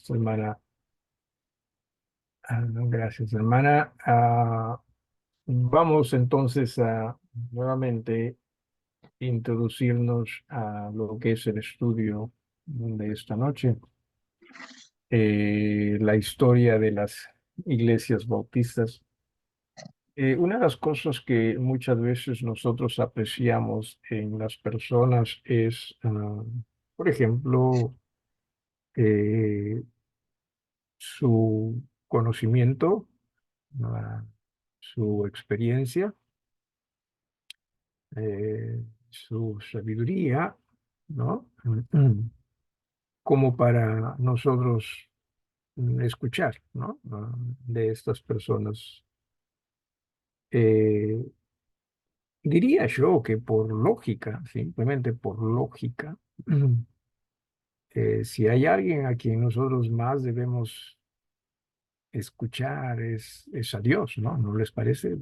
Hermana. No, gracias, hermana. Vamos entonces a nuevamente introducirnos a lo que es el estudio de esta noche, la historia de las iglesias bautistas. Una de las cosas que muchas veces nosotros apreciamos en las personas es, por ejemplo, eh, su conocimiento, ah, su experiencia, su sabiduría, ¿no? Como para nosotros escuchar, ¿no? De estas personas. Eh, Diría yo que por lógica, simplemente por lógica, si hay alguien a quien nosotros más debemos escuchar es a Dios, ¿no? ¿No les parece?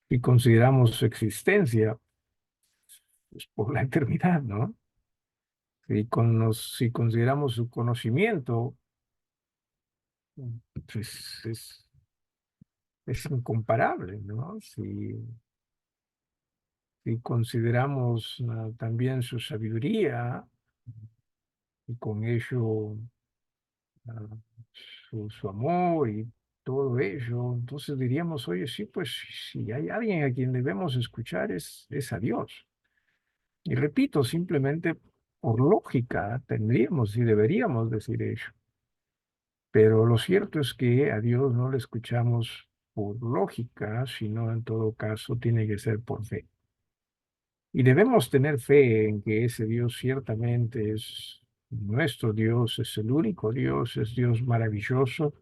Y consideramos su existencia, pues, por la eternidad, ¿no? Si consideramos su conocimiento, pues es incomparable, ¿no? Si consideramos también su sabiduría y con ello ah, su amor y todo ello, entonces diríamos, oye, sí, pues si hay alguien a quien debemos escuchar es a Dios. Y repito, simplemente por lógica tendríamos y deberíamos decir eso. Pero lo cierto es que a Dios no le escuchamos por lógica, sino en todo caso tiene que ser por fe. Y debemos tener fe en que ese Dios ciertamente es nuestro Dios, es el único Dios, es Dios maravilloso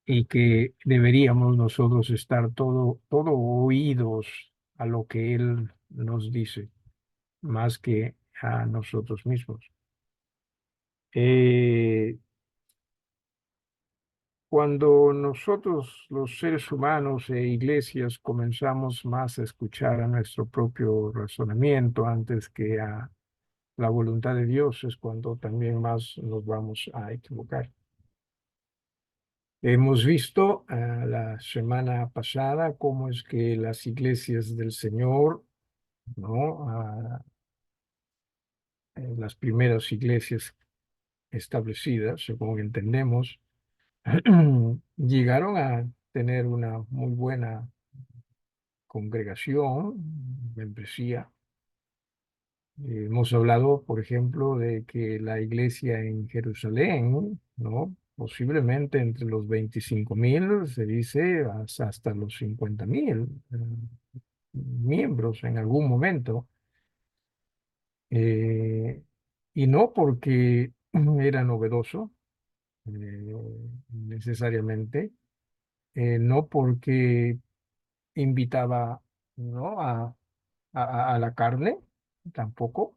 y que deberíamos nosotros estar todo oídos a lo que Él nos dice, más que a nosotros mismos. Eh, Cuando nosotros, los seres humanos e iglesias, comenzamos más a escuchar a nuestro propio razonamiento antes que a la voluntad de Dios, es cuando también más nos vamos a equivocar. Hemos visto la semana pasada cómo es que las iglesias del Señor, ¿no? Las primeras iglesias establecidas, según entendemos, llegaron a tener una muy buena congregación, membresía. Hemos hablado, por ejemplo, de que la iglesia en Jerusalén, ¿no? Posiblemente entre los 25.000, se dice, hasta los 50.000 miembros en algún momento. Eh, y no porque era novedoso, necesariamente, no porque invitaba, ¿no? a la carne, tampoco,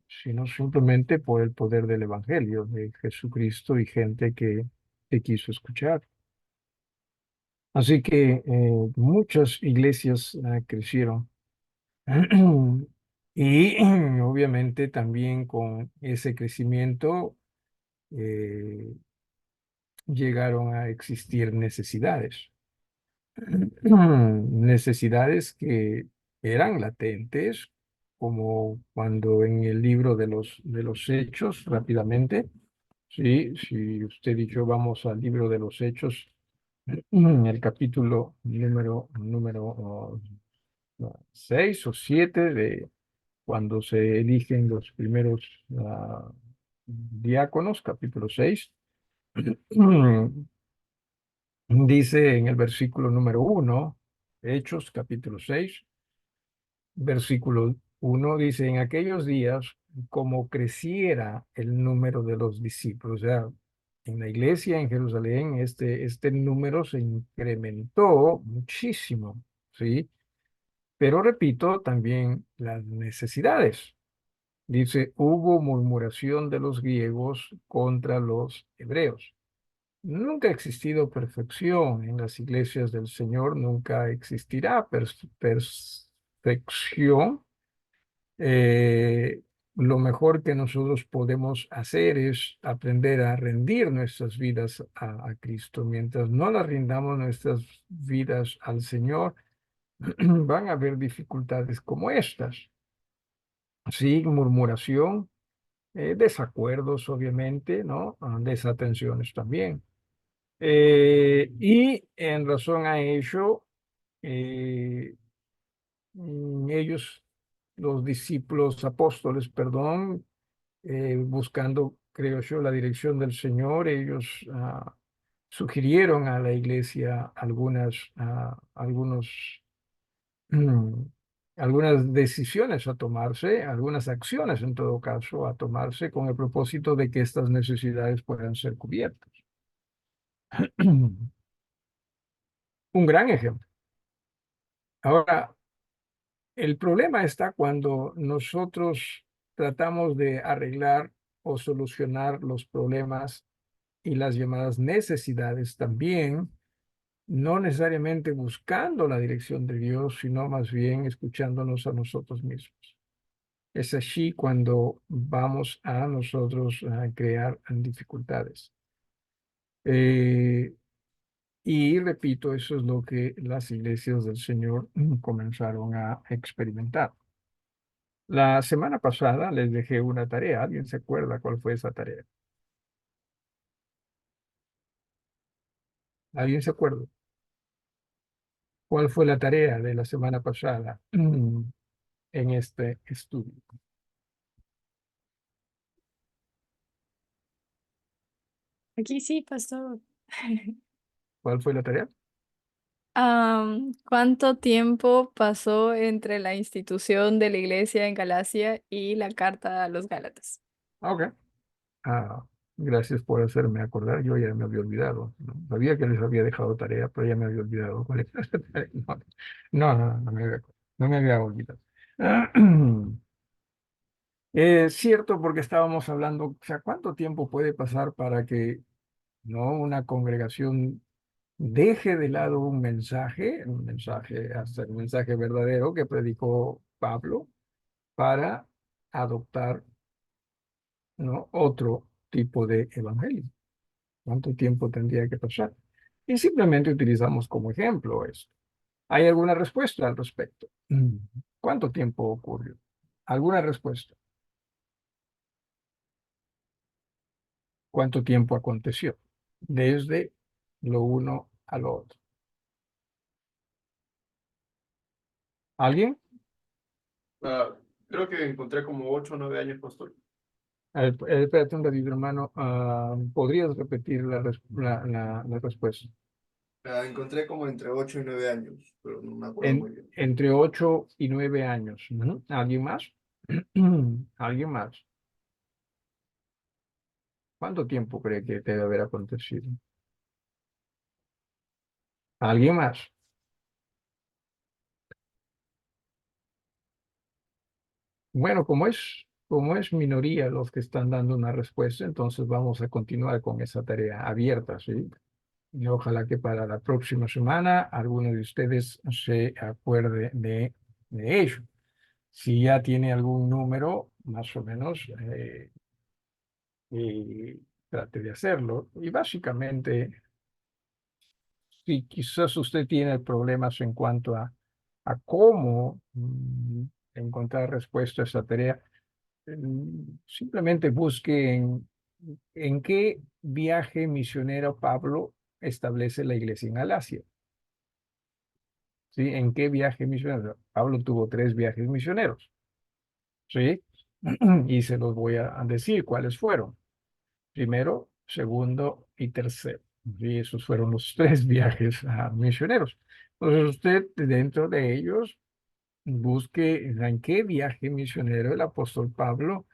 sino simplemente por el poder del Evangelio de Jesucristo y gente que quiso escuchar. Así que muchas iglesias crecieron y obviamente también con ese crecimiento eh, llegaron a existir necesidades. Necesidades que eran latentes, como cuando en el libro de los Hechos, rápidamente, sí, si usted y yo vamos al libro de los Hechos, el capítulo número 6 o 7 de cuando se eligen los primeros diáconos, capítulo 6. Dice en el versículo número 1, Hechos capítulo 6, versículo 1, dice, en aquellos días, como creciera el número de los discípulos, o sea, en la iglesia en Jerusalén, este número se incrementó muchísimo, ¿sí? Pero repito, también las necesidades. Dice, hubo murmuración de los griegos contra los hebreos. Nunca ha existido perfección en las iglesias del Señor, nunca existirá perfección. lo mejor que nosotros podemos hacer es aprender a rendir nuestras vidas a Cristo. Mientras no las rindamos nuestras vidas al Señor, van a haber dificultades como estas. Sí, murmuración, desacuerdos, obviamente, ¿no? Desatenciones también. Y en razón a ello, eh, ellos, los discípulos apóstoles, perdón, buscando, creo yo, la dirección del Señor, ellos sugirieron a la iglesia mm, algunas decisiones a tomarse, algunas acciones en todo caso a tomarse con el propósito de que estas necesidades puedan ser cubiertas. Un gran ejemplo. Ahora, el problema está cuando nosotros tratamos de arreglar o solucionar los problemas y las llamadas necesidades también, no necesariamente buscando la dirección de Dios, sino más bien escuchándonos a nosotros mismos. Es así cuando vamos a nosotros a crear dificultades. Eh, y repito, eso es lo que las iglesias del Señor comenzaron a experimentar. La semana pasada les dejé una tarea. ¿Alguien se acuerda cuál fue esa tarea? ¿Alguien se acuerda? ¿Cuál fue la tarea de la semana pasada en este estudio? Aquí sí, pastor. ¿Cuál fue la tarea? ¿Cuánto tiempo pasó entre la institución de la iglesia en Galacia y la carta a los Gálatas? Ah, ok. Ah, gracias por hacerme acordar. Yo ya me había olvidado, ¿no? Sabía que les había dejado tarea, pero ya me había olvidado cuál era esa tarea. No me había olvidado. Es cierto, porque estábamos hablando, o sea, ¿cuánto tiempo puede pasar para que no una congregación deje de lado un mensaje, hasta el mensaje verdadero que predicó Pablo, para adoptar, ¿no? Otro tipo de evangelio? ¿Cuánto tiempo tendría que pasar? Y simplemente utilizamos como ejemplo esto. ¿Hay alguna respuesta al respecto? ¿Cuánto tiempo ocurrió? ¿Alguna respuesta? ¿Cuánto tiempo aconteció? Desde lo uno a lo otro. ¿Alguien? Ah, creo que encontré como 8 o 9 años, pastor. Espérate un ratito, hermano. ¿Podrías repetir la respuesta? Encontré como entre 8 y 9 años, pero no me acuerdo muy bien. Entre 8 y 9 años. Ujú. ¿Alguien más? ¿Alguien más? ¿Cuánto tiempo cree que debe haber acontecido? ¿Alguien más? Bueno, como es minoría los que están dando una respuesta, entonces vamos a continuar con esa tarea abierta, ¿sí? Y ojalá que para la próxima semana alguno de ustedes se acuerde de ello. Si ya tiene algún número, más o menos, trate de hacerlo. Y básicamente, si quizás usted tiene problemas en cuanto a cómo encontrar respuesta a esa tarea, simplemente busque en qué viaje misionero Pablo establece la iglesia en Galacia. ¿Sí? ¿En qué viaje misionero? Pablo tuvo 3 viajes misioneros. ¿Sí? Y se los voy a decir cuáles fueron. Primero, segundo y tercero. Y esos fueron los 3 viajes misioneros. Entonces usted dentro de ellos busque en qué viaje misionero el apóstol Pablo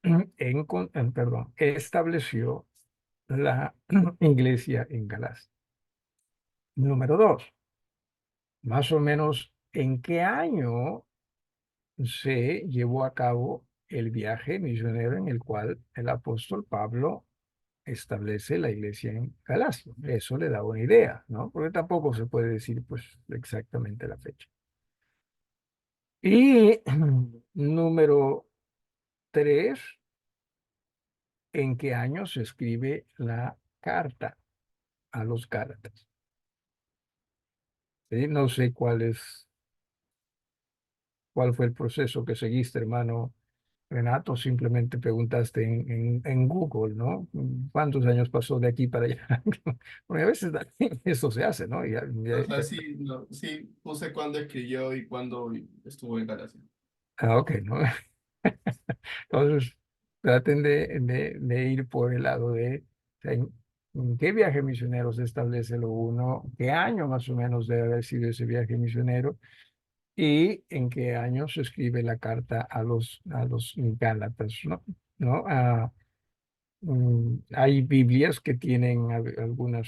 perdón, estableció la iglesia en Galacia. Número 2, más o menos en qué año se llevó a cabo el viaje misionero en el cual el apóstol Pablo establece la iglesia en Galacia. Eso le da una idea, ¿no? Porque tampoco se puede decir pues exactamente la fecha. Y número 3, ¿en qué año se escribe la carta a los Gálatas? ¿Sí? No sé cuál fue el proceso que seguiste, hermano Renato. Simplemente preguntaste en Google, ¿no? ¿Cuántos años pasó de aquí para allá? Porque a veces también eso se hace, ¿no? O sea, sí, no, sí puse cuándo escribió y cuándo estuvo en Galacia. Ok, ¿no? Entonces, traten de ir por el lado o sea, en qué viaje misionero se establece lo uno, qué año más o menos debe haber sido ese viaje misionero y en qué año se escribe la carta a los Gálatas, ¿no? ¿No? Hay Biblias que tienen una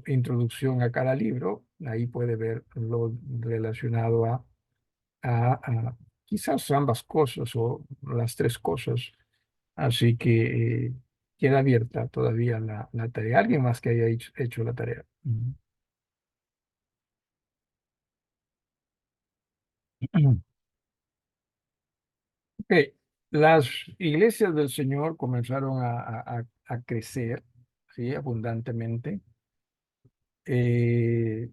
introducción a cada libro, ahí puede ver lo relacionado a quizás ambas cosas o las tres cosas. Así que queda abierta todavía la tarea. ¿Alguien más que haya hecho la tarea? Ok, las iglesias del Señor comenzaron a crecer, ¿sí? Abundantemente. Eh,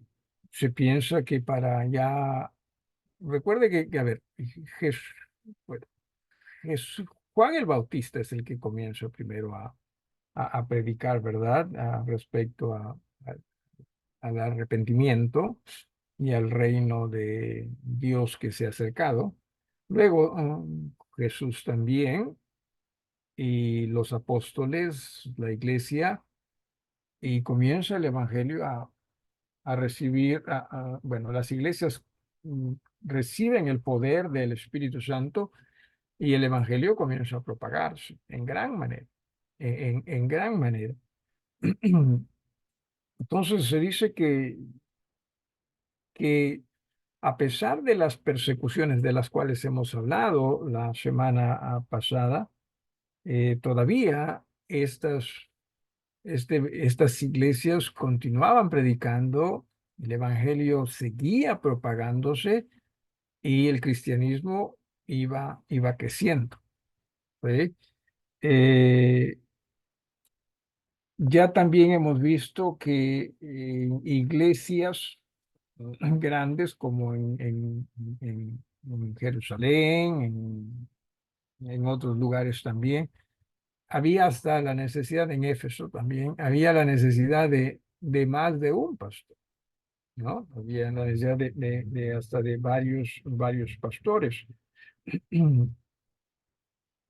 Se piensa que para ya, recuerde a ver, Jesús, bueno, Juan el Bautista es el que comienza primero a predicar, ¿verdad? Respecto al arrepentimiento y al reino de Dios que se ha acercado. Luego, Jesús también y los apóstoles, la iglesia, y comienza el evangelio a recibir, bueno, las iglesias mm, reciben el poder del Espíritu Santo y el evangelio comienza a propagarse en gran manera, en gran manera. Entonces se dice que a pesar de las persecuciones de las cuales hemos hablado la semana pasada, todavía estas iglesias continuaban predicando, el evangelio seguía propagándose y el cristianismo iba creciendo. ¿Sí? Eh, ya también hemos visto que iglesias grandes como en Jerusalén, en otros lugares también, había hasta la necesidad en Éfeso también, había la necesidad de más de un pastor, ¿no? Había la necesidad de hasta de varios pastores.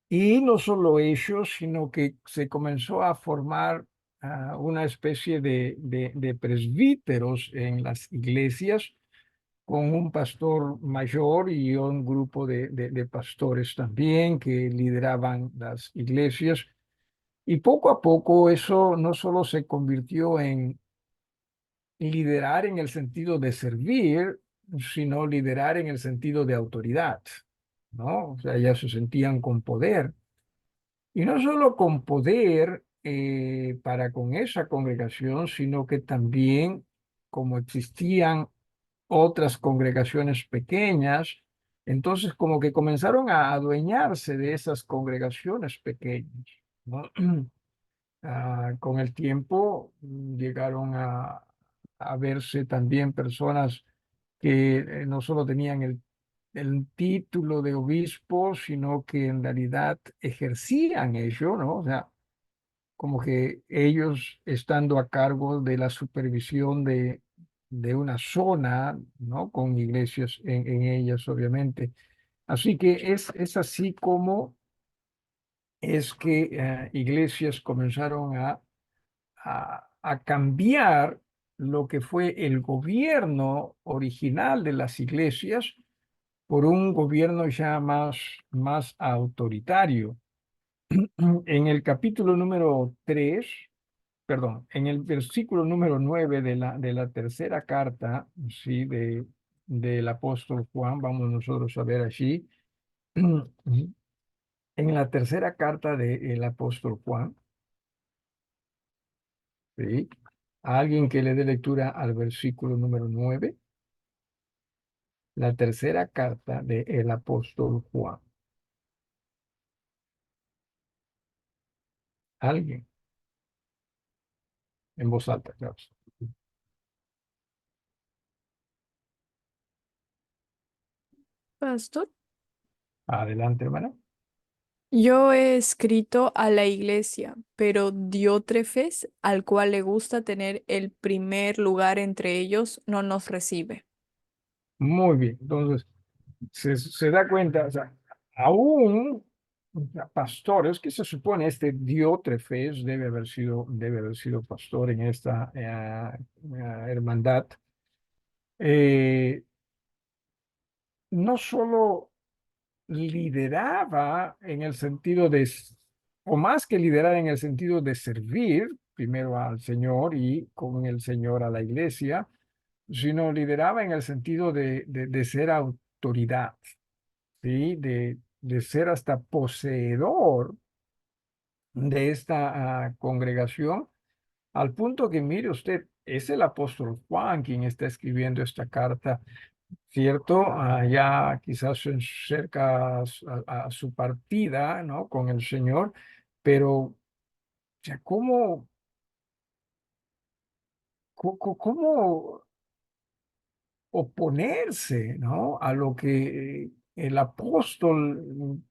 Y no solo ellos, sino que se comenzó a formar una especie de presbíteros en las iglesias con un pastor mayor y un grupo de pastores también que lideraban las iglesias. Y poco a poco eso no solo se convirtió en liderar en el sentido de servir, sino liderar en el sentido de autoridad, ¿no? O sea, ya se sentían con poder. Y no solo con poder para con esa congregación, sino que también como existían otras congregaciones pequeñas, entonces como que comenzaron a adueñarse de esas congregaciones pequeñas, ¿no? Con el tiempo llegaron a verse también personas que no solo tenían el título de obispo, sino que en realidad ejercían ello, ¿no? O sea, como que ellos estando a cargo de la supervisión de una zona, ¿no? Con iglesias en ellas, obviamente. Así que es así como es que iglesias comenzaron a cambiar lo que fue el gobierno original de las iglesias por un gobierno ya más autoritario. En el capítulo número 3, perdón, en el versículo número 9 de la tercera carta, ¿sí? Del apóstol Juan, vamos nosotros a ver allí, en la tercera carta del apóstol Juan, ¿sí? A alguien que le dé lectura al versículo número 9, la tercera carta del apóstol Juan. Alguien, en voz alta, claro. Pastor. Adelante, hermana. Yo he escrito a la iglesia, pero Diótrefes, al cual le gusta tener el primer lugar entre ellos, no nos recibe. Muy bien. Entonces, se da cuenta, o sea, aún o sea, pastores, que se supone este Diótrefes debe haber sido pastor en esta hermandad, eh, no solo lideraba en el sentido de, o más que liderar en el sentido de servir primero al Señor y con el Señor a la iglesia, sino lideraba en el sentido de ser autoridad, ¿sí? De ser hasta poseedor de esta congregación, al punto que, mire usted, es el apóstol Juan quien está escribiendo esta carta, ¿cierto? Ya quizás cerca a su partida, ¿no? Con el Señor, pero, o sea, cómo oponerse, ¿no? A lo que el apóstol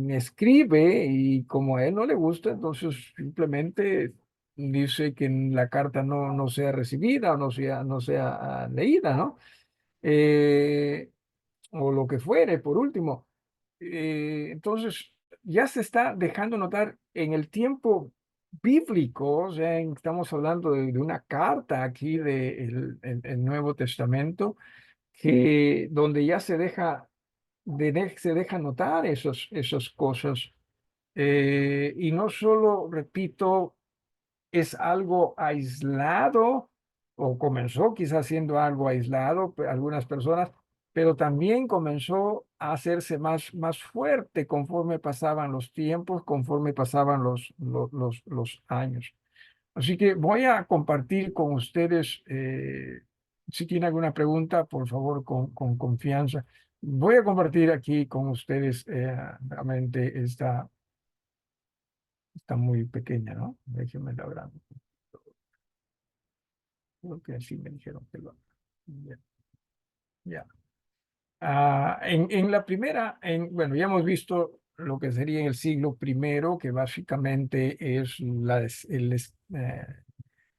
escribe y como a él no le gusta, entonces simplemente dice que la carta no sea recibida o no sea leída, ¿no? Eh, o lo que fuere, por último. Entonces, ya se está dejando notar en el tiempo bíblico, o sea, estamos hablando de una carta aquí del el Nuevo Testamento, que donde ya se deja notar esas cosas. Y no solo, repito, es algo aislado o comenzó quizás siendo algo aislado, algunas personas, pero también comenzó a hacerse más fuerte conforme pasaban los tiempos, conforme pasaban los años. Así que voy a compartir con ustedes, si tienen alguna pregunta, por favor, con confianza. Voy a compartir aquí con ustedes, realmente está muy pequeña, ¿no? Déjenme la abrir. Creo que así me dijeron que lo haga. Ya. Ya. En la primera, bueno, ya hemos visto lo que sería en el siglo primero, que básicamente es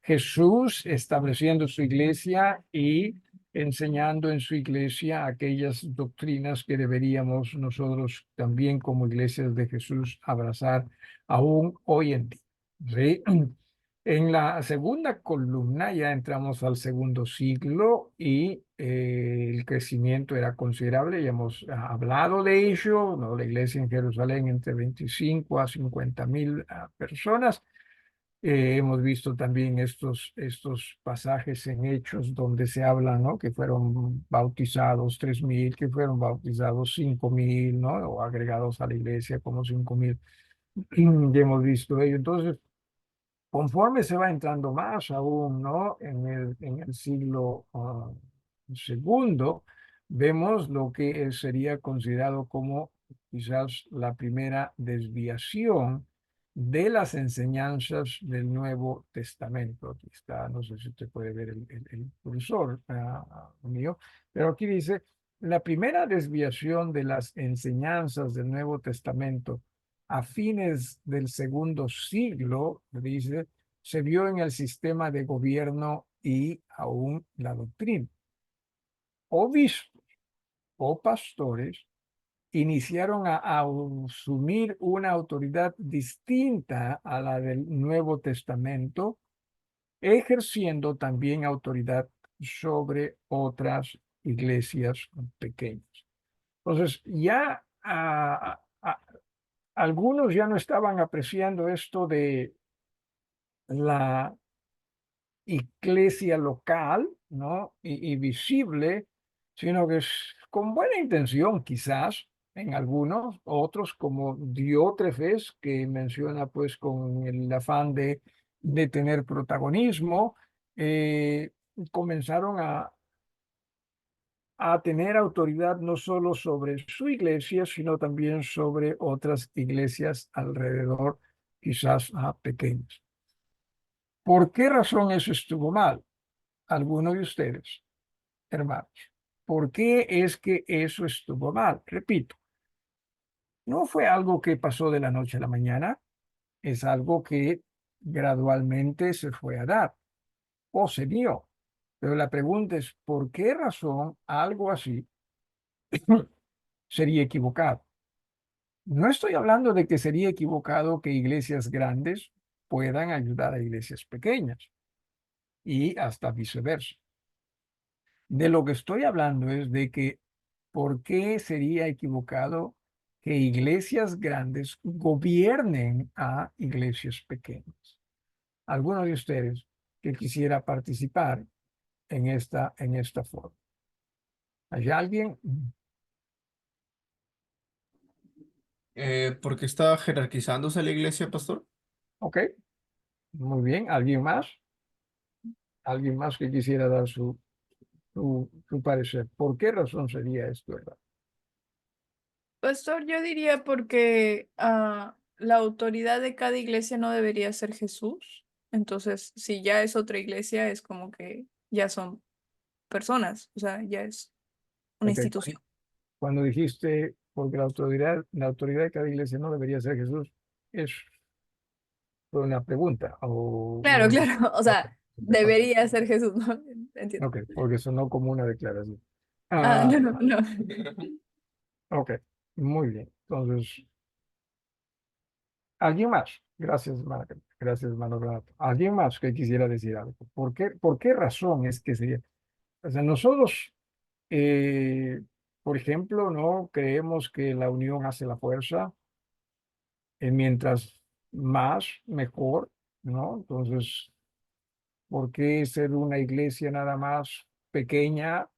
Jesús estableciendo su iglesia y enseñando en su iglesia aquellas doctrinas que deberíamos nosotros también como iglesias de Jesús abrazar aún hoy en día. ¿Sí? En la segunda columna ya entramos al segundo siglo y el crecimiento era considerable, ya hemos hablado de ello, ¿no? La iglesia en Jerusalén entre 25 a 50.000 personas. Hemos visto también estos pasajes en Hechos donde se habla, ¿no? Que fueron bautizados 3.000, que fueron bautizados 5.000, ¿no? O agregados a la iglesia como 5.000. Ya hemos visto ello. Entonces, conforme se va entrando más aún, ¿no? En el siglo segundo, vemos lo que sería considerado como quizás la primera desviación de las enseñanzas del Nuevo Testamento. Aquí está, no sé si usted puede ver el cursor mío, pero aquí dice, la primera desviación de las enseñanzas del Nuevo Testamento a fines del segundo siglo, dice, se vio en el sistema de gobierno y aún la doctrina. Obispos o pastores iniciaron a asumir una autoridad distinta a la del Nuevo Testamento, ejerciendo también autoridad sobre otras iglesias pequeñas. Entonces, ya algunos ya no estaban apreciando esto de la iglesia local, ¿no? Y visible, sino que es con buena intención quizás en algunos, otros como Diótrefes, que menciona pues con el afán de tener protagonismo, eh, comenzaron a tener autoridad no solo sobre su iglesia, sino también sobre otras iglesias alrededor quizás pequeñas. ¿Por qué razón eso estuvo mal? Alguno de ustedes, hermanos. ¿Por qué es que eso estuvo mal? Repito, no fue algo que pasó de la noche a la mañana, es algo que gradualmente se fue a dar o se dio. Pero la pregunta es, ¿por qué razón algo así sería equivocado? No estoy hablando de que sería equivocado que iglesias grandes puedan ayudar a iglesias pequeñas y hasta viceversa. De lo que estoy hablando es de que ¿por qué sería equivocado que iglesias grandes gobiernen a iglesias pequeñas? ¿Alguno de ustedes que quisiera participar en esta forma? ¿Hay alguien? ¿Por qué está jerarquizándose la iglesia, pastor? Ok, muy bien. ¿Alguien más? ¿Alguien más que quisiera dar su parecer? ¿Por qué razón sería esto, verdad? Pastor, yo diría porque la autoridad de cada iglesia no debería ser Jesús. Entonces, si ya es otra iglesia, es como que ya son personas, o sea, ya es una Ok, institución. cuando dijiste, porque la autoridad de cada iglesia no debería ser Jesús, es una pregunta o Claro, una... claro, o Ok, sea, debería ser Jesús, ¿no? Entiendo. ok, porque sonó como una declaración. Ah, Ah, no, no, no. ok, muy bien. Entonces, ¿alguien más? Gracias, hermano Renato. ¿Alguien más que quisiera decir algo? Por qué razón es que sería? O sea, nosotros, eh, por ejemplo, no creemos que la unión hace la fuerza, mientras más, mejor, ¿no? Entonces, ¿por qué ser una iglesia nada más pequeña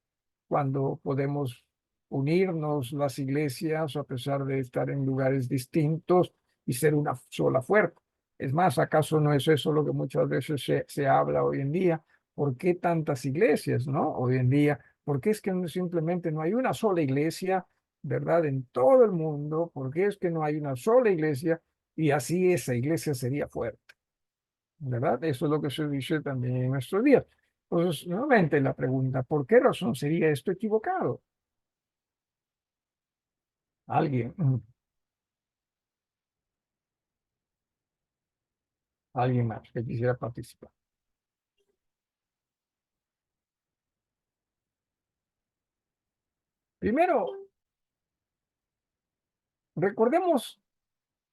cuando podemos unirnos las iglesias a pesar de estar en lugares distintos y ser una sola fuerza? Es más, ¿acaso no es eso lo que muchas veces se habla hoy en día? ¿Por qué tantas iglesias, no? Hoy en día, ¿por qué es que simplemente no hay una sola iglesia, verdad, en todo el mundo? ¿Por qué es que no hay una sola iglesia y así esa iglesia sería fuerte? ¿Verdad? Eso es lo que se dice también en nuestros días. Entonces, nuevamente la pregunta, ¿por qué razón sería esto equivocado? Alguien, alguien más que quisiera participar. Primero, recordemos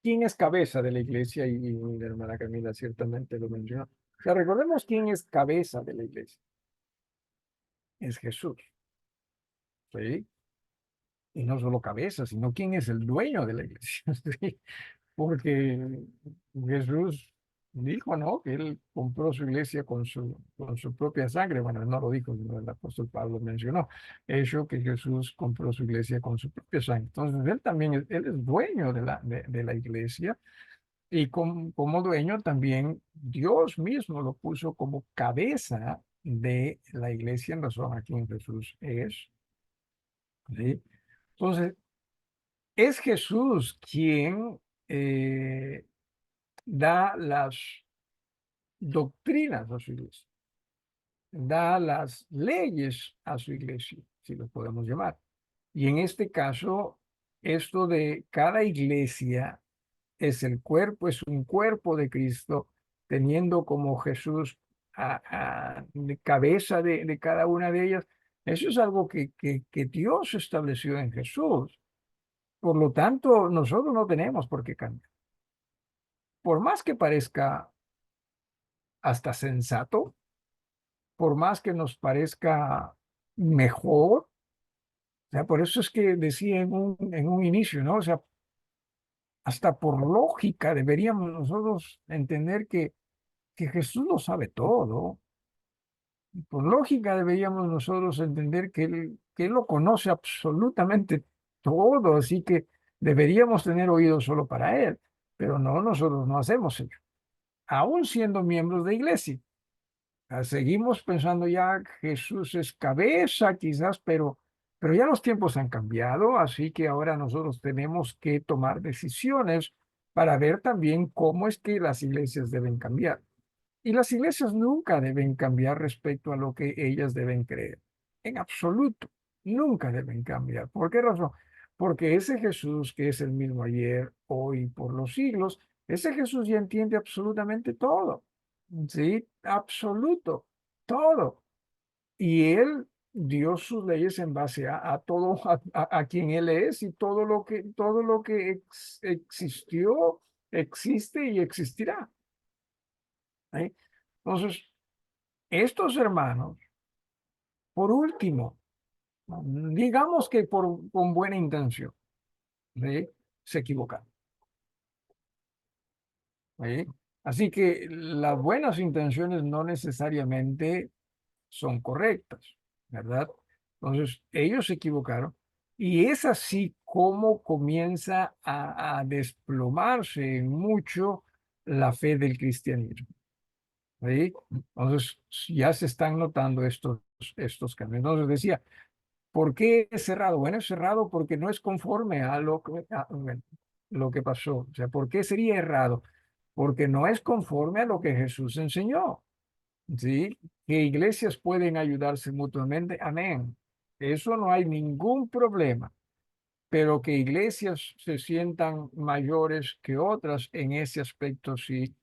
quién es cabeza de la iglesia y la hermana Camila ciertamente lo mencionó. O sea, recordemos quién es cabeza de la iglesia. Es Jesús, ¿sí? Y no solo cabeza, sino quién es el dueño de la iglesia, ¿sí? Porque Jesús dijo, ¿no? Que él compró su iglesia con su propia sangre. Bueno, él no lo dijo, sino el apóstol Pablo mencionó eso, que Jesús compró su iglesia con su propia sangre. Entonces, él también, él es dueño de la iglesia y como dueño también Dios mismo lo puso como cabeza de la iglesia en razón a quien Jesús es, ¿sí? Entonces, es Jesús quien eh, da las doctrinas a su iglesia, da las leyes a su iglesia, si lo podemos llamar. Y en este caso, esto de cada iglesia es un cuerpo de Cristo, teniendo como Jesús de cabeza de cada una de ellas. Eso es algo que Dios estableció en Jesús. Por lo tanto, nosotros no tenemos por qué cambiar. Por más que parezca hasta sensato, por más que nos parezca mejor, o sea, por eso es que decía en un inicio, ¿no? O sea, hasta por lógica deberíamos nosotros entender que Jesús lo sabe todo. Por lógica deberíamos nosotros entender que él lo conoce absolutamente todo, así que deberíamos tener oídos solo para Él, pero no, nosotros no hacemos ello, aún siendo miembros de iglesia. Seguimos pensando ya Jesús es cabeza quizás, pero ya los tiempos han cambiado, así que ahora nosotros tenemos que tomar decisiones para ver también cómo es que las iglesias deben cambiar. Y las iglesias nunca deben cambiar respecto a lo que ellas deben creer. En absoluto, nunca deben cambiar. ¿Por qué razón? Porque ese Jesús que es el mismo ayer, hoy, por los siglos, ese Jesús ya entiende absolutamente todo. ¿Sí? Absoluto, todo. Y él dio sus leyes en base a todo, a quien él es y todo lo que existió, existe y existirá. ¿Sí? Entonces, estos hermanos, por último, digamos que con buena intención, ¿sí? Se equivocaron. ¿Sí? Así que las buenas intenciones no necesariamente son correctas, ¿verdad? Entonces, ellos se equivocaron y es así como comienza a desplomarse mucho la fe del cristianismo. ¿Sí? Entonces, ya se están notando estos cambios. Entonces, decía, ¿por qué es cerrado? Bueno, es cerrado porque no es conforme a bueno, lo que pasó. O sea, ¿por qué sería errado? Porque no es conforme a lo que Jesús enseñó. ¿Sí? Que iglesias pueden ayudarse mutuamente, amén. Eso no hay ningún problema, pero que iglesias se sientan mayores que otras, en ese aspecto sí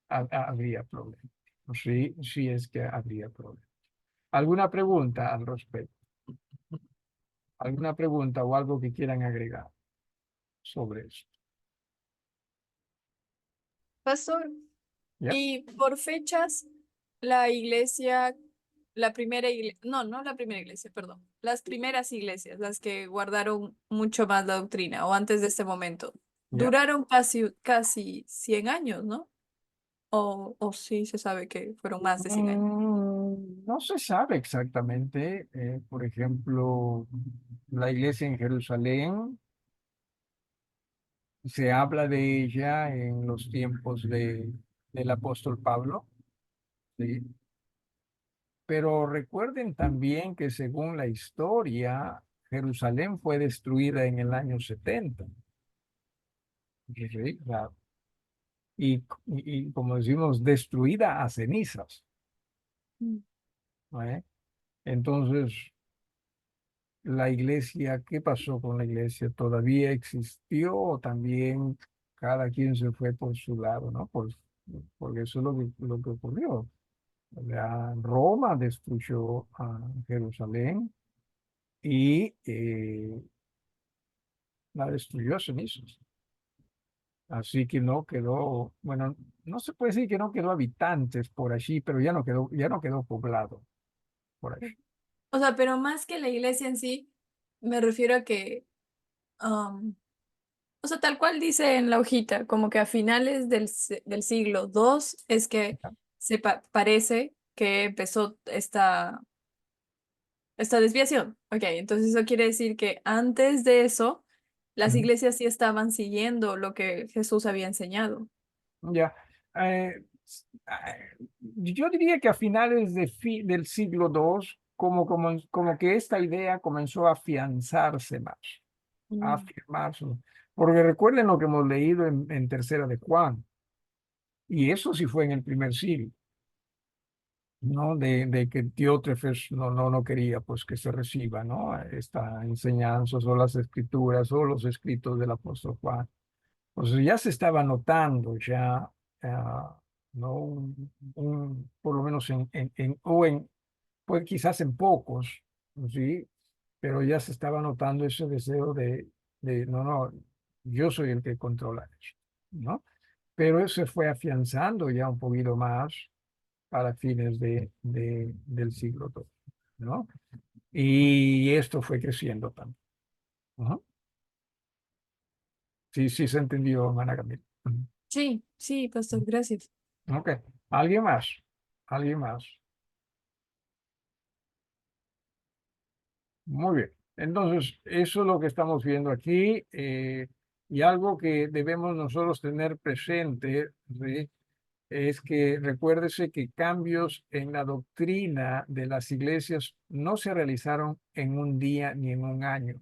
habría problema. Sí, sí es que habría problema. ¿Alguna pregunta al respecto? ¿Alguna pregunta o algo que quieran agregar sobre esto? Pastor, ¿Ya? y por fechas, la iglesia, la primera iglesia, no, no la primera iglesia, perdón, las primeras iglesias, las que guardaron mucho más la doctrina, o antes de este momento, ¿Ya? duraron casi 100 años, ¿no? O sí se sabe que fueron más de 100 años. No se sabe exactamente. Por ejemplo, la iglesia en Jerusalén, se habla de ella en los tiempos del apóstol Pablo, ¿sí? Pero recuerden también que según la historia, Jerusalén fue destruida en el año 70. ¿Sí? Y como decimos, destruida a cenizas. Mm. ¿Eh? Entonces, la iglesia, ¿qué pasó con la iglesia? ¿Todavía existió o también cada quien se fue por su lado, ¿no? Porque eso es lo que ocurrió. Roma destruyó a Jerusalén y la destruyó a cenizas. Así que no quedó, bueno, no se puede decir que no quedó habitantes por allí, pero ya no quedó poblado por allí. O sea, pero más que la iglesia en sí, me refiero a que, um, o sea, tal cual dice en la hojita, como que a finales del siglo II es que parece que empezó esta desviación. Ok, entonces eso quiere decir que antes de eso, las Ujú. iglesias sí estaban siguiendo lo que Jesús había enseñado. Ya. Yo diría que a finales del siglo II, como que esta idea comenzó a afianzarse más, a Mm. afirmarse. Porque recuerden lo que hemos leído en Tercera de Juan, y eso sí fue en el primer siglo. ¿No? De que Diótrefes no quería pues que se reciba, ¿no? Esta enseñanza o las escrituras o los escritos del apóstol Juan. Pues ya se estaba notando ya, ¿no? Por lo menos pues quizás en pocos, ¿sí? Pero ya se estaba notando ese deseo no, yo soy el que controla eso, ¿no? Pero eso se fue afianzando ya un poquito más para fines del siglo II, ¿no? Y esto fue creciendo también. Ajá. Sí, sí se entendió, hermana Camila. Ujú. Sí, sí, pastor, gracias. Ok. ¿Alguien más? ¿Alguien más? Muy bien. Entonces, eso es lo que estamos viendo aquí, y algo que debemos nosotros tener presente, ¿sí? Es que recuérdese que cambios en la doctrina de las iglesias no se realizaron en un día ni en un año.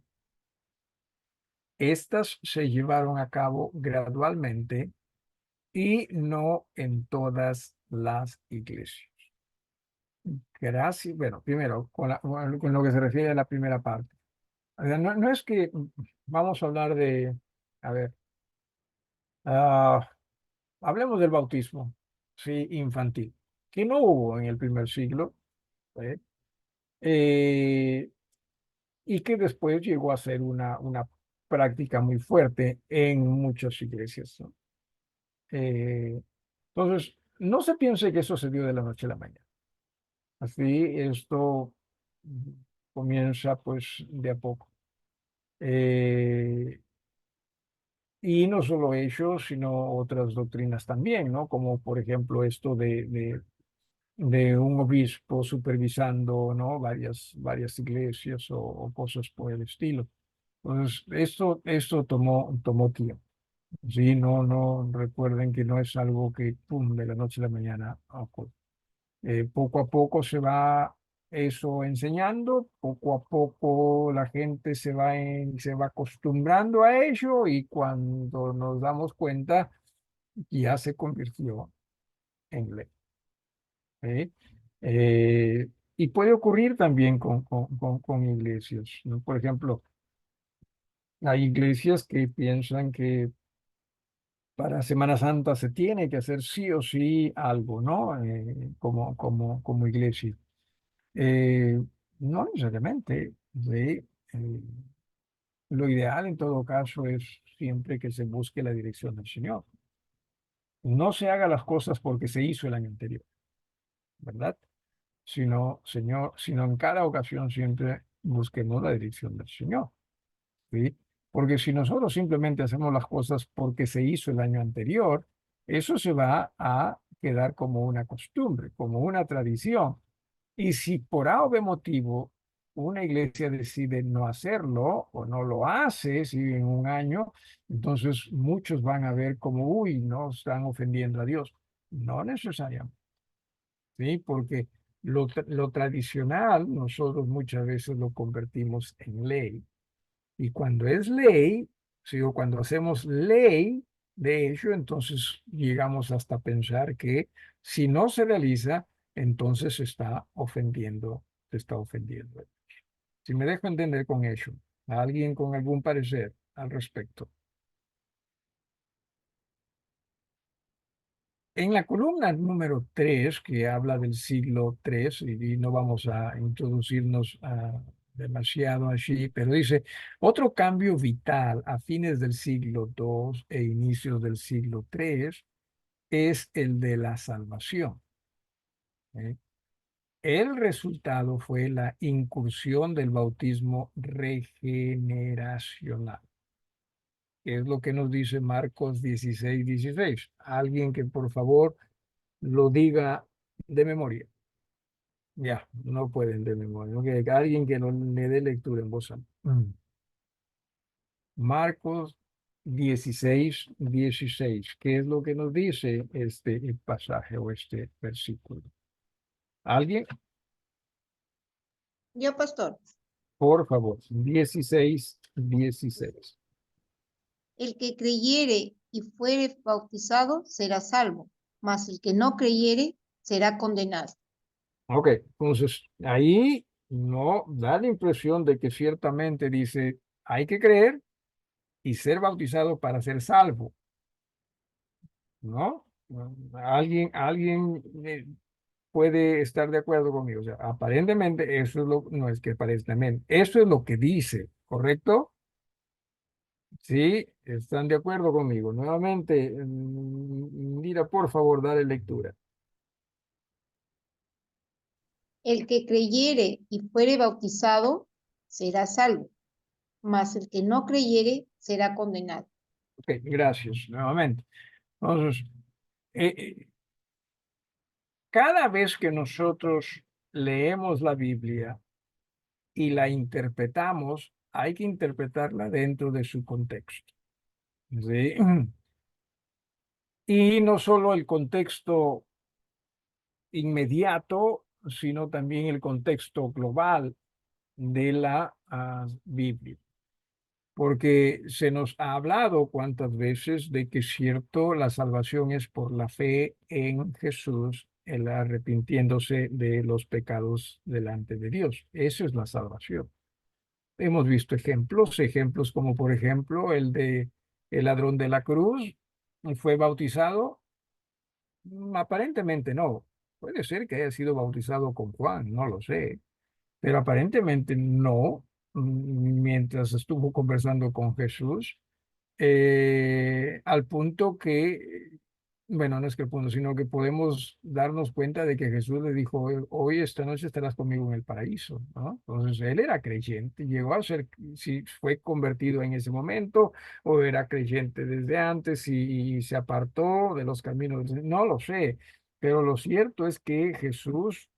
Estas se llevaron a cabo gradualmente y no en todas las iglesias. Gracias. Bueno, primero, con lo que se refiere a la primera parte. O sea, no es que vamos a hablar de, a ver, ah, hablemos del bautismo, sí, infantil, que no hubo en el primer siglo, ¿eh? Eh, y que después llegó a ser una práctica muy fuerte en muchas iglesias, ¿no? Eh, entonces, no se piense que eso se dio de la noche a la mañana. Así, esto comienza pues de a poco. Eh, y no solo ellos, sino otras doctrinas también, ¿no? Como por ejemplo esto de un obispo supervisando, ¿no? Varias iglesias o cosas por el estilo. Entonces, esto tomó tiempo. Sí, no, recuerden que no es algo que, pum, de la noche a la mañana ocurre. Poco a poco se va eso enseñando, poco a poco la gente se va acostumbrando a ello y cuando nos damos cuenta ya se convirtió en ley. ¿Sí? Eh, y puede ocurrir también con iglesias, ¿no? Por ejemplo, hay iglesias que piensan que para Semana Santa se tiene que hacer sí o sí algo, ¿no? Como iglesia. Eh, no necesariamente, ¿sí? Eh, lo ideal en todo caso es siempre que se busque la dirección del Señor. No se haga las cosas porque se hizo el año anterior, ¿verdad? Sino en cada ocasión siempre busquemos la dirección del Señor, ¿sí? Porque si nosotros simplemente hacemos las cosas porque se hizo el año anterior, eso se va a quedar como una costumbre, como una tradición. Y si por A o B motivo una iglesia decide no hacerlo o no lo hace, si en un año, entonces muchos van a ver como, uy, no están ofendiendo a Dios. No necesariamente, ¿sí? Porque lo tradicional nosotros muchas veces lo convertimos en ley. Y cuando es ley, ¿sí? O cuando hacemos ley de ello, entonces llegamos hasta pensar que si no se realiza, entonces se está ofendiendo. Si me dejo entender con ello, ¿alguien con algún parecer al respecto? En la columna número 3 que habla del siglo III, y no vamos a introducirnos demasiado allí, pero dice, otro cambio vital a fines del siglo II e inicios del siglo III es el de la salvación. ¿Eh? El resultado fue la incursión del bautismo regeneracional, que es lo que nos dice Marcos 16:16. Alguien que por favor lo diga de memoria. Ya, no pueden de memoria. Ok, alguien que no le dé lectura en voz alta. Marcos 16:16. ¿Qué es lo que nos dice este pasaje o este versículo? ¿Alguien? Yo, pastor, Por favor, 16:16. el que creyere y fuere bautizado será salvo, mas el que no creyere será condenado. Ok, entonces ahí no da la impresión de que ciertamente dice, hay que creer y ser bautizado para ser salvo, ¿no? Alguien puede estar de acuerdo conmigo. O sea, aparentemente eso es no es que aparentemente, eso es lo que dice, ¿correcto? Sí, están de acuerdo conmigo. Nuevamente, mira, por favor, dale lectura. El que creyere y fuere bautizado será salvo, mas el que no creyere será condenado. Ok, gracias, nuevamente. Entonces, eh, eh, cada vez que nosotros leemos la Biblia y la interpretamos, hay que interpretarla dentro de su contexto. ¿Sí? Y no solo el contexto inmediato, sino también el contexto global de la Biblia. porque se nos ha hablado cuántas veces de que cierto, la salvación es por la fe en Jesús, el arrepintiéndose de los pecados delante de Dios. Eso es la salvación. Hemos visto ejemplos como por ejemplo el de el ladrón de la cruz, fue bautizado. Aparentemente no. Puede ser que haya sido bautizado con Juan, no lo sé, pero aparentemente no, mientras estuvo conversando con Jesús, al punto que, bueno, no es que el punto, sino que podemos darnos cuenta de que Jesús le dijo, hoy esta noche estarás conmigo en el paraíso, ¿no? Entonces, él era creyente, llegó a ser, si fue convertido en ese momento o era creyente desde antes y se apartó de los caminos, no lo sé, pero lo cierto es que Jesús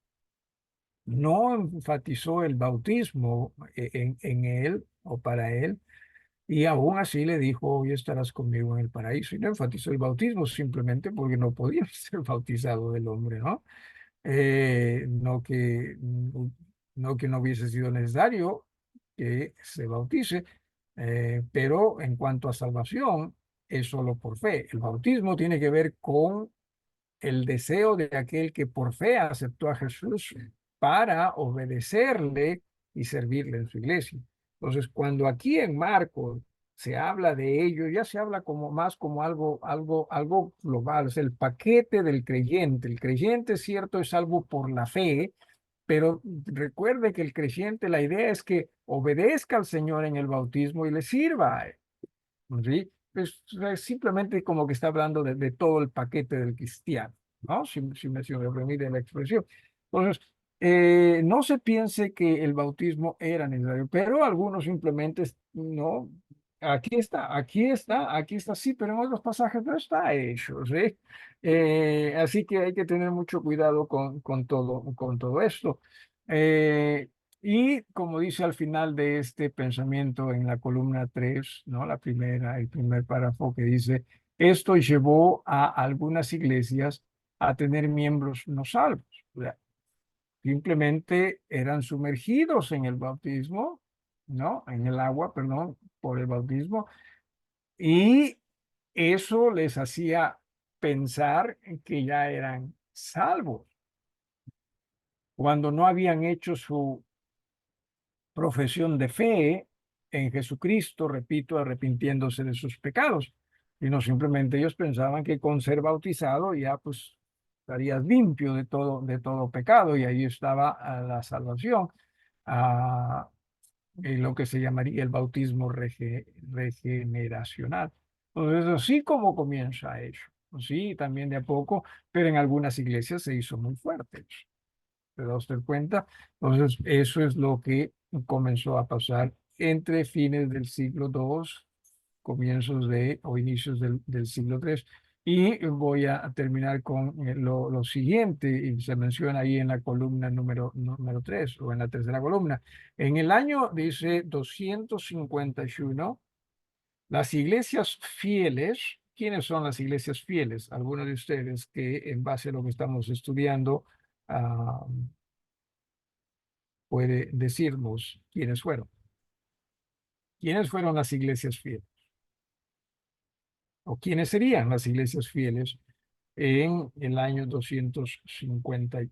no enfatizó el bautismo en él o para él, y aún así le dijo, hoy estarás conmigo en el paraíso. Y no enfatizó el bautismo simplemente porque no podía ser bautizado del hombre, ¿no? No que no hubiese sido necesario que se bautice, pero en cuanto a salvación, es solo por fe. El bautismo tiene que ver con el deseo de aquel que por fe aceptó a Jesús para obedecerle y servirle en su iglesia. Entonces, cuando aquí en Marcos se habla de ello, ya se habla como más como algo global, es el paquete del creyente. El creyente, cierto, es algo por la fe, pero recuerde que el creyente, la idea es que obedezca al Señor en el bautismo y le sirva a él. ¿Sí? Es simplemente como que está hablando de todo el paquete del cristiano, ¿no? Si me permite la expresión. Entonces, no se piense que el bautismo era necesario, pero algunos simplemente, no, aquí está, sí, pero en otros pasajes no está hecho, ¿sí? Así que hay que tener mucho cuidado con todo esto. Eh, y como dice al final de este pensamiento en la columna 3, ¿no? El primer párrafo que dice, esto llevó a algunas iglesias a tener miembros no salvos. O sea, simplemente eran sumergidos en el bautismo, ¿no? En el agua, perdón, por el bautismo, y eso les hacía pensar que ya eran salvos, cuando no habían hecho su profesión de fe en Jesucristo, repito, arrepintiéndose de sus pecados. Y no simplemente ellos pensaban que con ser bautizado ya pues estarías limpio de todo pecado y ahí estaba la salvación, ah, en lo que se llamaría el bautismo regeneracional. Entonces, así como comienza eso. Sí, también de a poco, pero en algunas iglesias se hizo muy fuerte. ¿Se da usted cuenta? Entonces, eso es lo que comenzó a pasar entre fines del siglo II, comienzos de o inicios del siglo III. Y voy a terminar con lo siguiente, y se menciona ahí en la columna número 3 o en la tercera columna. En el año, dice, 251, las iglesias fieles. ¿Quiénes son las iglesias fieles? Algunos de ustedes que en base a lo que estamos estudiando, ah, puede decirnos quiénes fueron. ¿Quiénes fueron las iglesias fieles? ¿O quiénes serían las iglesias fieles en el año 251?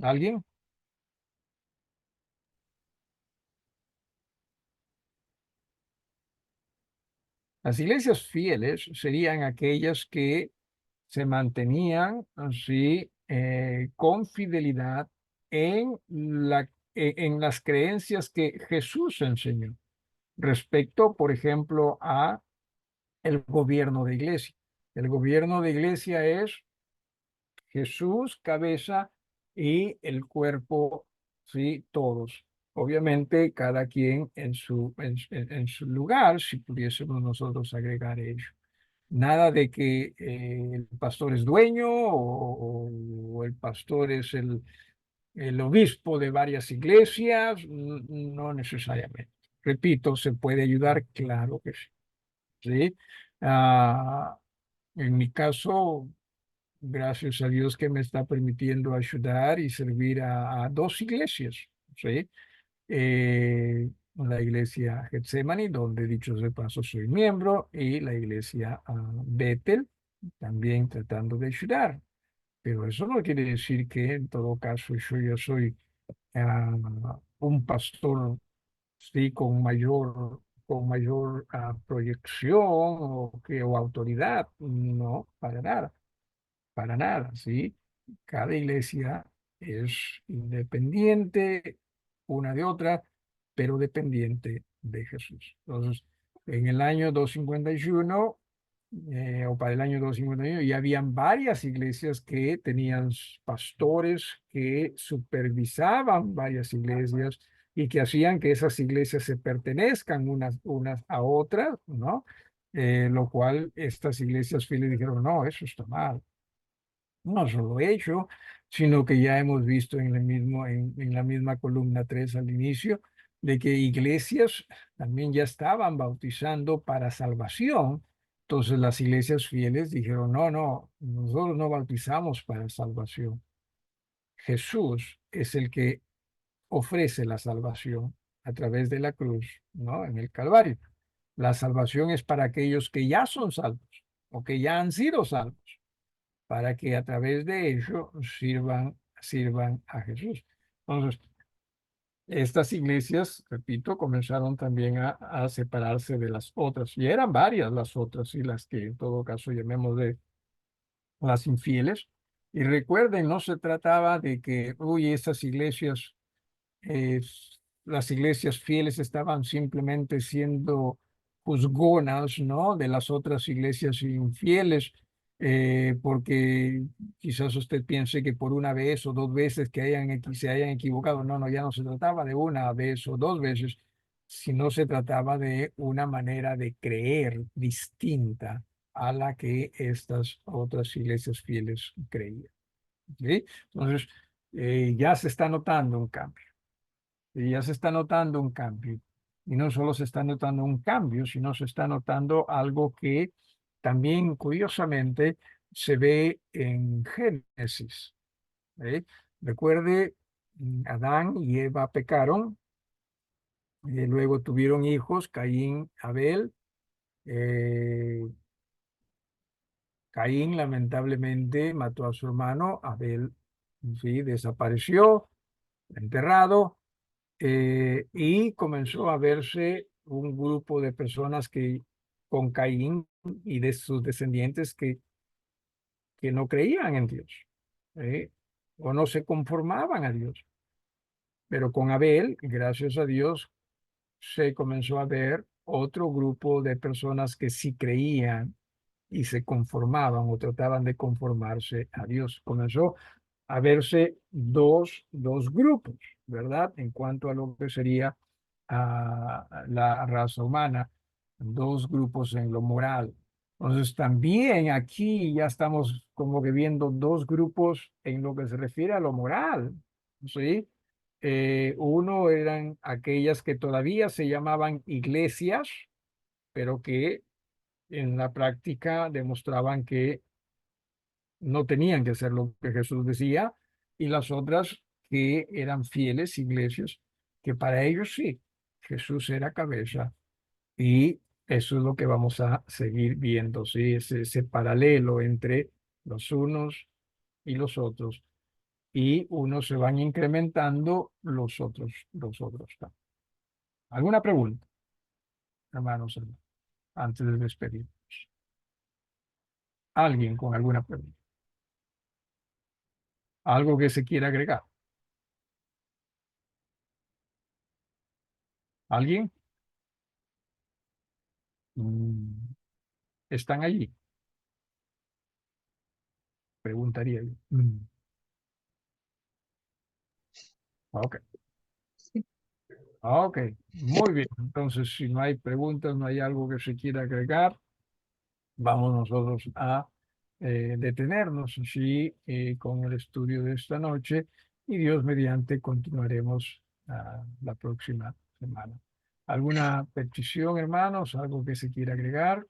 ¿Alguien? Las iglesias fieles serían aquellas que se mantenían así con fidelidad en en las creencias que Jesús enseñó respecto, por ejemplo, a el gobierno de iglesia. El gobierno de iglesia es Jesús, cabeza, y el cuerpo, sí, todos. Obviamente, cada quien en su lugar, si pudiésemos nosotros agregar ello. Nada de que el pastor es dueño o el pastor es el obispo de varias iglesias, no necesariamente. Repito, se puede ayudar, claro que sí. ¿Sí? Ah, en mi caso, gracias a Dios que me está permitiendo ayudar y servir a dos iglesias, ¿sí? la iglesia Getsemani, donde dicho de paso soy miembro, y la iglesia Bethel, también tratando de ayudar. Pero eso no quiere decir que en todo caso yo soy un pastor, sí, con mayor proyección o autoridad. No, para nada, ¿sí? Cada iglesia es independiente una de otra, pero dependiente de Jesús. Entonces, en el año 251, o para el año 251, ya habían varias iglesias que tenían pastores que supervisaban varias iglesias y que hacían que esas iglesias se pertenezcan unas a otras, ¿no? Lo cual estas iglesias fieles dijeron, no, eso está mal. No solo ello, sino que ya hemos visto en la misma columna 3 al inicio, de que iglesias también ya estaban bautizando para salvación. Entonces las iglesias fieles dijeron, no, no, nosotros no bautizamos para salvación. Jesús es el que ofrece la salvación a través de la cruz, ¿no? En el Calvario. La salvación es para aquellos que ya son salvos o que ya han sido salvos, para que a través de ello sirvan a Jesús. Entonces, estas iglesias, repito, comenzaron también a separarse de las otras, y eran varias las otras, y las que en todo caso llamemos de las infieles. Y recuerden, no se trataba de que, uy, estas iglesias, eh, las iglesias fieles estaban simplemente siendo juzgonas, ¿no? De las otras iglesias infieles, porque quizás usted piense que por una vez o dos veces que se hayan equivocado. No, no, ya no se trataba de una vez o dos veces, sino se trataba de una manera de creer distinta a la que estas otras iglesias fieles creían. ¿Sí? Entonces, ya se está notando un cambio. Y ya se está notando un cambio. Y no solo se está notando un cambio, sino se está notando algo que también curiosamente se ve en Génesis. ¿Eh? Recuerde, Adán y Eva pecaron, luego tuvieron hijos, Caín, Abel. eh, Caín lamentablemente mató a su hermano, Abel, sí, desapareció, enterrado. Y comenzó a verse un grupo de personas que con Caín y de sus descendientes que no creían en Dios, o no se conformaban a Dios. Pero con Abel, gracias a Dios, se comenzó a ver otro grupo de personas que sí creían y se conformaban o trataban de conformarse a Dios. Comenzó a verse dos grupos, ¿verdad? En cuanto a lo que sería la raza humana, dos grupos en lo moral. Entonces también aquí ya estamos como que viendo dos grupos en lo que se refiere a lo moral, ¿sí? Uno eran aquellas que todavía se llamaban iglesias, pero que en la práctica demostraban que no tenían que hacer lo que Jesús decía, y las otras que eran fieles iglesias, que para ellos sí, Jesús era cabeza, y eso es lo que vamos a seguir viendo, ¿sí? Ese paralelo entre los unos y los otros, y unos se van incrementando, los otros también. ¿Alguna pregunta, hermanos, antes de despedirnos? ¿Alguien con alguna pregunta? ¿Algo que se quiera agregar? ¿Alguien? Mm, ¿Están allí? Preguntaría yo. Ok, ok, muy bien. Entonces, si no hay preguntas, no hay algo que se quiera agregar, vamos nosotros a detenernos así con el estudio de esta noche, y Dios mediante continuaremos la próxima semana. ¿Alguna petición, hermanos? ¿Algo que se quiera agregar?